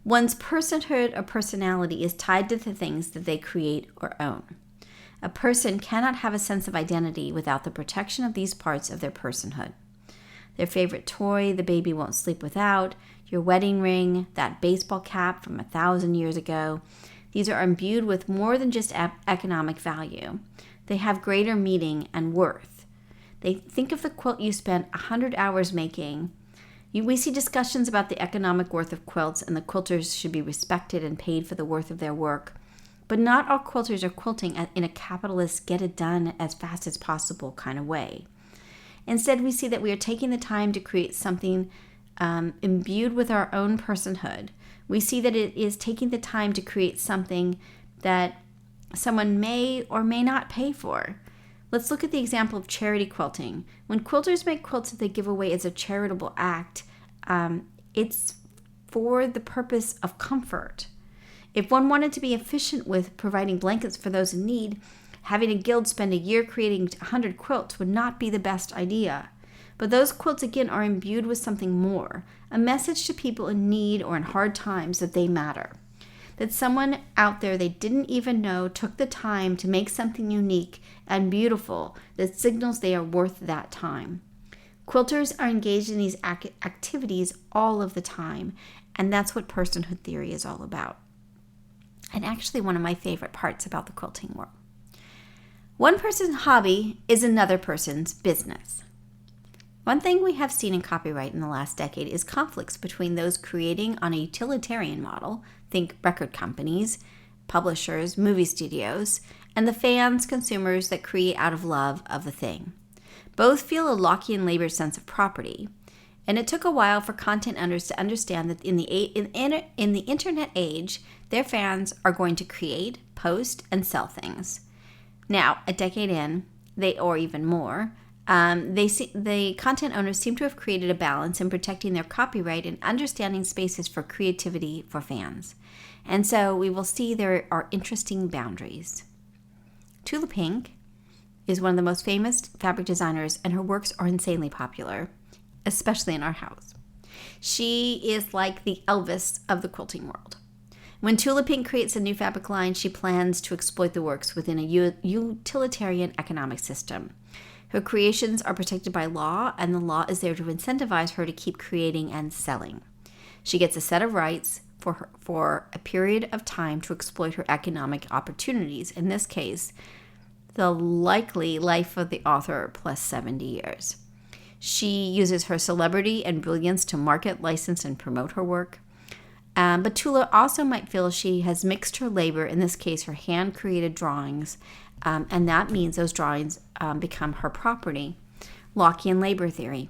One's personhood or personality is tied to the things that they create or own. A person cannot have a sense of identity without the protection of these parts of their personhood. Their favorite toy, the baby won't sleep without, your wedding ring, that baseball cap from 1,000 years ago. These are imbued with more than just economic value. They have greater meaning and worth. Think of the quilt you spent 100 hours making. We see discussions about the economic worth of quilts, and the quilters should be respected and paid for the worth of their work. But not all quilters are quilting in a capitalist, get-it-done as fast as possible kind of way. Instead, we see that we are taking the time to create something imbued with our own personhood. We see that it is taking the time to create something that someone may or may not pay for. Let's look at the example of charity quilting. When quilters make quilts that they give away as a charitable act, it's for the purpose of comfort. If one wanted to be efficient with providing blankets for those in need, having a guild spend a year creating 100 quilts would not be the best idea. But those quilts, again, are imbued with something more, a message to people in need or in hard times that they matter. That someone out there they didn't even know took the time to make something unique and beautiful that signals they are worth that time. Quilters are engaged in these activities all of the time, and that's what personhood theory is all about. And actually one of my favorite parts about the quilting world. One person's hobby is another person's business. One thing we have seen in copyright in the last decade is conflicts between those creating on a utilitarian model, think record companies, publishers, movie studios, and the fans, consumers that create out of love of the thing. Both feel a Lockean labor sense of property, and it took a while for content owners to understand that in the internet age, their fans are going to create, post, and sell things. Now, a decade in, or even more, the content owners seem to have created a balance in protecting their copyright and understanding spaces for creativity for fans. And so we will see there are interesting boundaries. Tula Pink is one of the most famous fabric designers, and her works are insanely popular, especially in our house. She is like the Elvis of the quilting world. When Tula Pink creates a new fabric line, she plans to exploit the works within a utilitarian economic system. Her creations are protected by law, and the law is there to incentivize her to keep creating and selling. She gets a set of rights for a period of time to exploit her economic opportunities. In this case, the likely life of the author plus 70 years. She uses her celebrity and brilliance to market, license, and promote her work. But Tula also might feel she has mixed her labor, in this case her hand-created drawings, and that means those drawings become her property. Lockean labor theory.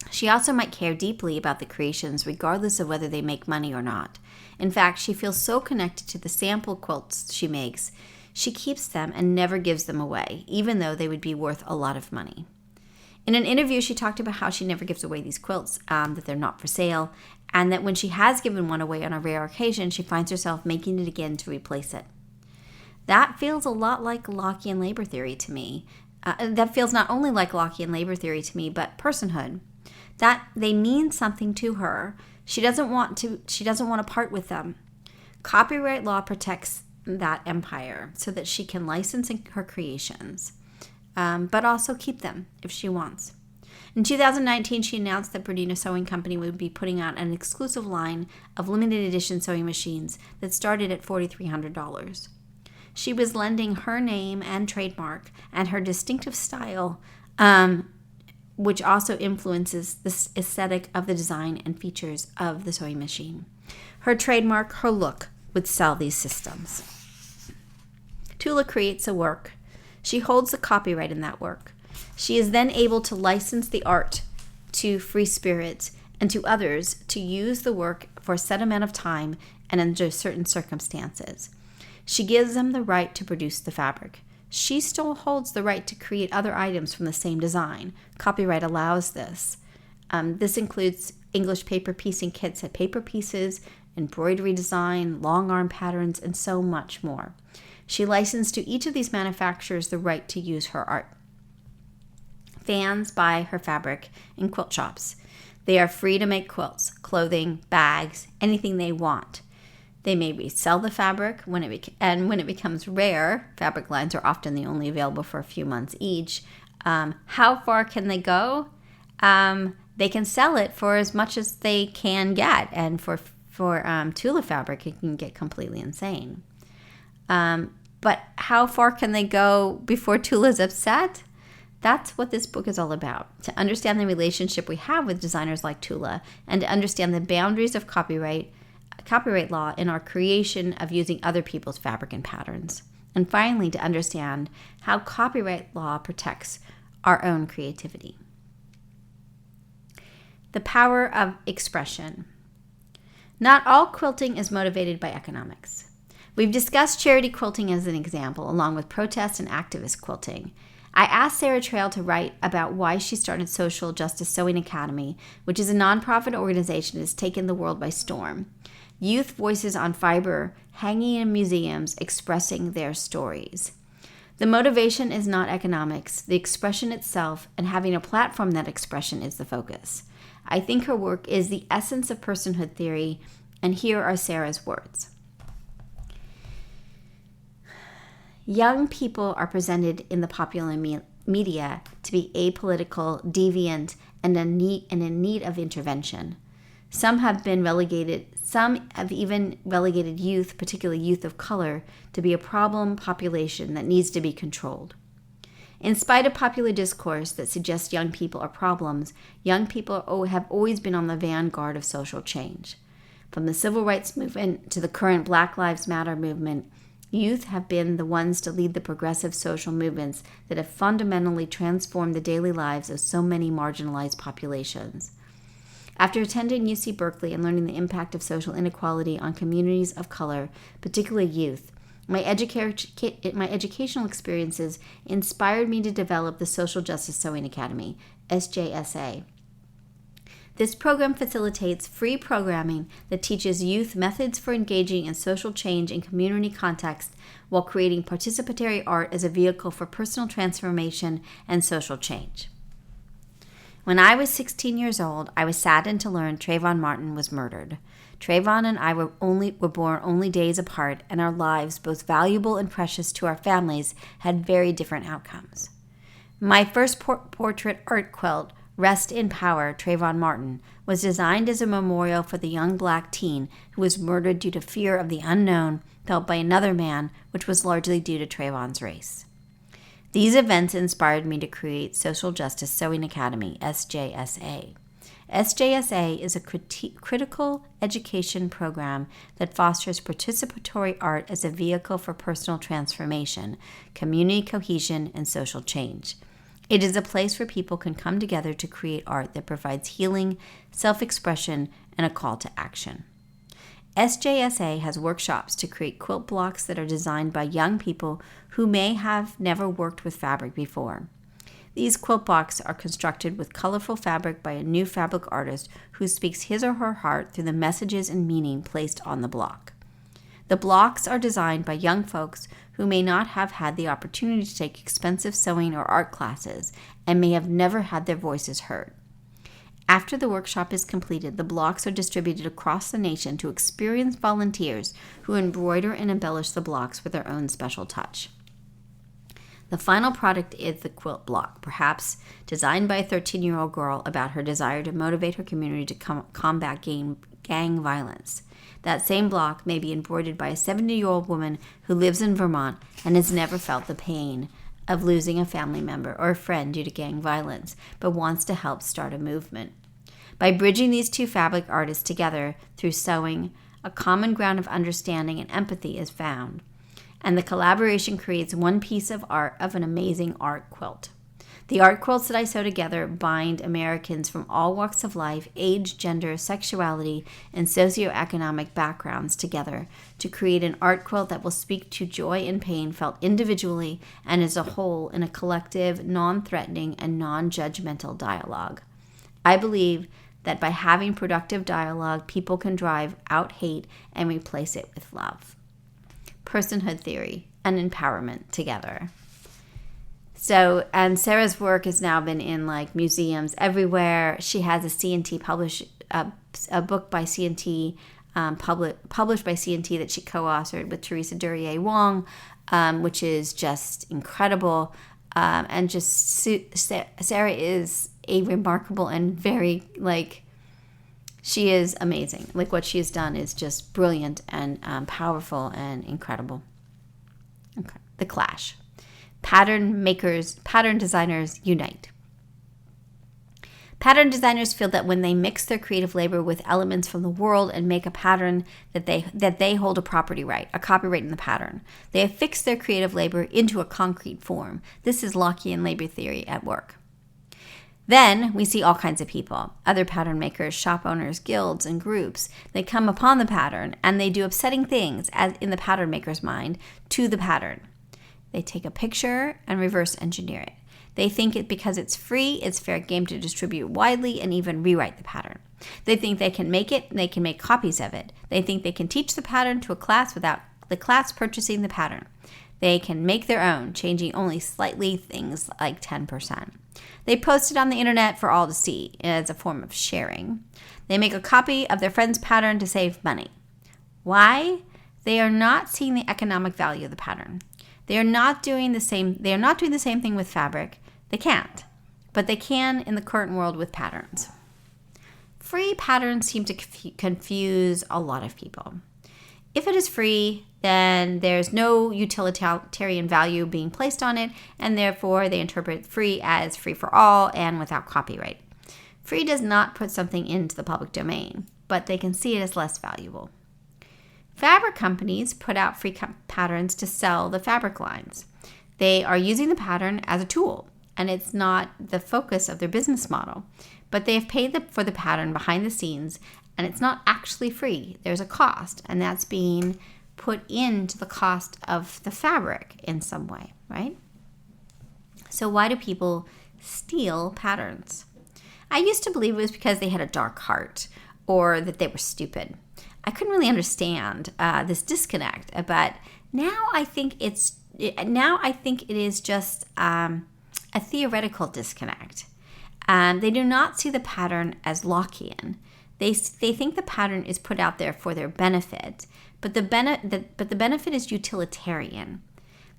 She also might care deeply about the creations regardless of whether they make money or not. In fact, she feels so connected to the sample quilts she makes, she keeps them and never gives them away, even though they would be worth a lot of money. In an interview, she talked about how she never gives away these quilts, that they're not for sale, and that when she has given one away on a rare occasion, she finds herself making it again to replace it. That feels a lot like Lockean labor theory to me. That feels not only like Lockean labor theory to me, but personhood. That they mean something to her. She doesn't want to part with them. Copyright law protects that empire so that she can license her creations, but also keep them if she wants. In 2019, she announced that Bernina Sewing Company would be putting out an exclusive line of limited edition sewing machines that started at $4,300. She was lending her name and trademark and her distinctive style, which also influences the aesthetic of the design and features of the sewing machine. Her trademark, her look, would sell these systems. Tula creates a work. She holds the copyright in that work. She is then able to license the art to free spirits and to others to use the work for a set amount of time and under certain circumstances. She gives them the right to produce the fabric. She still holds the right to create other items from the same design. Copyright allows this. This includes English paper piecing kits at paper pieces, embroidery design, long arm patterns, and so much more. She licensed to each of these manufacturers the right to use her art. Fans buy her fabric in quilt shops. They are free to make quilts, clothing, bags, anything they want. They may resell the fabric when it becomes rare. Fabric lines are often the only available for a few months each. How far can they go? They can sell it for as much as they can get, and for Tula fabric, it can get completely insane. But how far can they go before Tula's upset? That's what this book is all about. To understand the relationship we have with designers like Tula, and to understand the boundaries of copyright law in our creation of using other people's fabric and patterns. And finally, to understand how copyright law protects our own creativity. The power of expression. Not all quilting is motivated by economics. We've discussed charity quilting as an example, along with protest and activist quilting. I asked Sarah Trail to write about why she started Social Justice Sewing Academy, which is a nonprofit organization that has taken the world by storm. Youth voices on fiber, hanging in museums, expressing their stories. The motivation is not economics. The expression itself and having a platform that expression is the focus. I think her work is the essence of personhood theory, and here are Sarah's words. Young people are presented in the popular media to be apolitical, deviant, and in need of intervention. Some have even relegated youth, particularly youth of color, to be a problem population that needs to be controlled. In spite of popular discourse that suggests young people are problems, young people have always been on the vanguard of social change. From the civil rights movement to the current Black Lives Matter movement, youth have been the ones to lead the progressive social movements that have fundamentally transformed the daily lives of so many marginalized populations. After attending UC Berkeley and learning the impact of social inequality on communities of color, particularly youth, my educational experiences inspired me to develop the Social Justice Sewing Academy, SJSA. This program facilitates free programming that teaches youth methods for engaging in social change in community context while creating participatory art as a vehicle for personal transformation and social change. When I was 16 years old, I was saddened to learn Trayvon Martin was murdered. Trayvon and I were born only days apart, and our lives, both valuable and precious to our families, had very different outcomes. My first portrait art quilt, Rest in Power, Trayvon Martin, was designed as a memorial for the young black teen who was murdered due to fear of the unknown felt by another man, which was largely due to Trayvon's race. These events inspired me to create Social Justice Sewing Academy, SJSA. SJSA is a critical education program that fosters participatory art as a vehicle for personal transformation, community cohesion, and social change. It is a place where people can come together to create art that provides healing, self-expression, and a call to action. SJSA has workshops to create quilt blocks that are designed by young people who may have never worked with fabric before. These quilt blocks are constructed with colorful fabric by a new fabric artist who speaks his or her heart through the messages and meaning placed on the block. The blocks are designed by young folks who may not have had the opportunity to take expensive sewing or art classes and may have never had their voices heard. After the workshop is completed, the blocks are distributed across the nation to experienced volunteers who embroider and embellish the blocks with their own special touch. The final product is the quilt block, perhaps designed by a 13-year-old girl about her desire to motivate her community to combat gang violence. That same block may be embroidered by a 70-year-old woman who lives in Vermont and has never felt the pain of losing a family member or a friend due to gang violence, but wants to help start a movement. By bridging these two fabric artists together through sewing, a common ground of understanding and empathy is found, and the collaboration creates one piece of art of an amazing art quilt. The art quilts that I sew together bind Americans from all walks of life, age, gender, sexuality, and socioeconomic backgrounds together to create an art quilt that will speak to joy and pain felt individually and as a whole in a collective, non-threatening, and non-judgmental dialogue. I believe that by having productive dialogue, people can drive out hate and replace it with love. Personhood theory and empowerment together. So, and Sarah's work has now been in like museums everywhere. She has a C&T a book by C&T, published by C&T that she co-authored with Teresa Duryea Wong, which is just incredible. And just Sarah is a remarkable and very she is amazing. Like what she has done is just brilliant and powerful and incredible. Okay, The Clash. Pattern designers unite. Pattern designers feel that when they mix their creative labor with elements from the world and make a pattern, that they hold a property right, a copyright in the pattern. They have fixed their creative labor into a concrete form. This is Lockean labor theory at work. Then we see all kinds of people, other pattern makers, shop owners, guilds, and groups. They come upon the pattern and they do upsetting things, as in the pattern maker's mind, to the pattern. They take a picture and reverse engineer it. They think it because it's free, it's fair game to distribute widely and even rewrite the pattern. They think they can make it and they can make copies of it. They think they can teach the pattern to a class without the class purchasing the pattern. They can make their own, changing only slightly, things like 10%. They post it on the internet for all to see as a form of sharing. They make a copy of their friend's pattern to save money. Why? They are not seeing the economic value of the pattern. They are not doing the same thing with fabric. They can't, but they can in the current world with patterns. Free patterns seem to confuse a lot of people. If it is free, then there's no utilitarian value being placed on it, and therefore they interpret free as free for all and without copyright. Free does not put something into the public domain, but they can see it as less valuable. Fabric companies put out free patterns to sell the fabric lines. They are using the pattern as a tool, and it's not the focus of their business model. But they have paid for the pattern behind the scenes, and it's not actually free. There's a cost, and that's being put into the cost of the fabric in some way, right? So why do people steal patterns? I used to believe it was because they had a dark heart or that they were stupid. I couldn't really understand this disconnect, but now I think it is just a theoretical disconnect. They do not see the pattern as Lockean. They think the pattern is put out there for their benefit, but the benefit is utilitarian.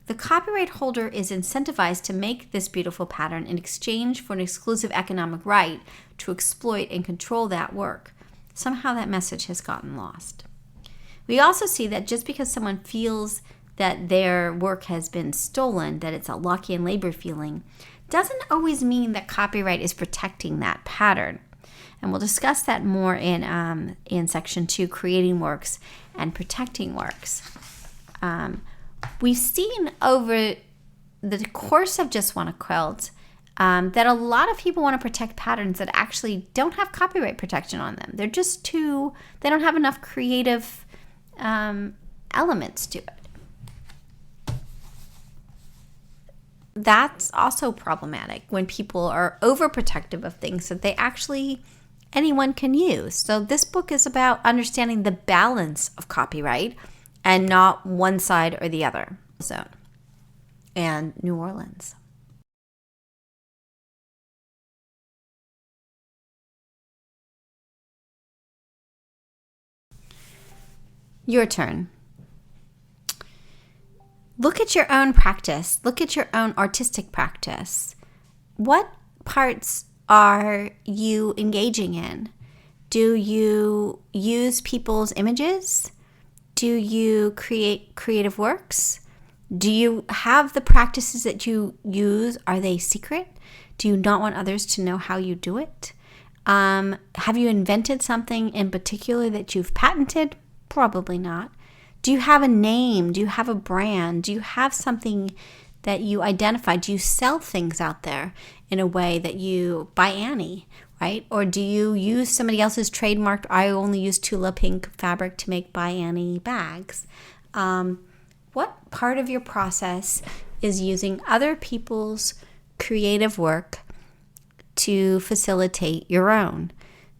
The copyright holder is incentivized to make this beautiful pattern in exchange for an exclusive economic right to exploit and control that work. Somehow that message has gotten lost. We also see that just because someone feels that their work has been stolen, that it's a Lockean labor feeling, doesn't always mean that copyright is protecting that pattern. And we'll discuss that more in section 2, creating works and protecting works. We've seen over the course of Just Wanna Quilt that a lot of people want to protect patterns that actually don't have copyright protection on them. They're just they don't have enough creative elements to it. That's also problematic when people are overprotective of things that anyone can use. So this book is about understanding the balance of copyright and not one side or the other. And New Orleans. Your turn. Look at your own practice. Look at your own artistic practice. What parts are you engaging in? Do you use people's images? Do you create creative works? Do you have the practices that you use? Are they secret? Do you not want others to know how you do it? Have you invented something in particular that you've patented? Probably not. Do you have a name? Do you have a brand? Do you have something that you identify? Do you sell things out there in a way that you buy Annie, right? Or do you use somebody else's trademarked, I only use Tula Pink fabric to make Buy Annie bags? What part of your process is using other people's creative work to facilitate your own?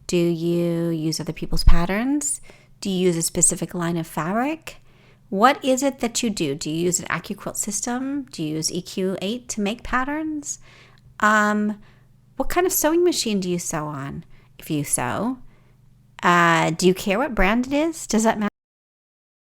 Do you use other people's patterns? Do you use a specific line of fabric? What is it that you do? Do you use an AccuQuilt system? Do you use EQ8 to make patterns? What kind of sewing machine do you sew on? If you sew, do you care what brand it is? Does that matter?